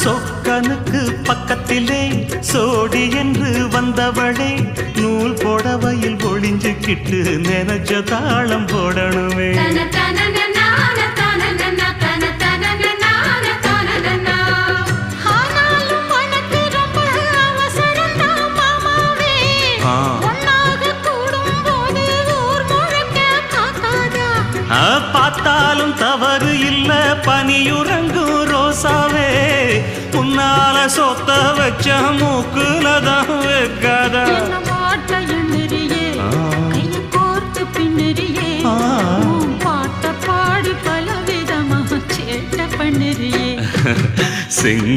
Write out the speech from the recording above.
சொக்கனுக்கு பக்கத்திலே சோடி என்று வந்தவளே நூல் புடவையில் ஒளிஞ்சுக்கிட்டு நினைச்ச தாளம் போடணுமே. பார்த்தாலும் தவறு இல்ல பனியுறங்கும் ரோசாவே உன்னால சொத்த வச்ச மூக்குலதான் வைக்காத பாட்ட பாடி பல விதமாக சேட்ட பண்ணிரியே.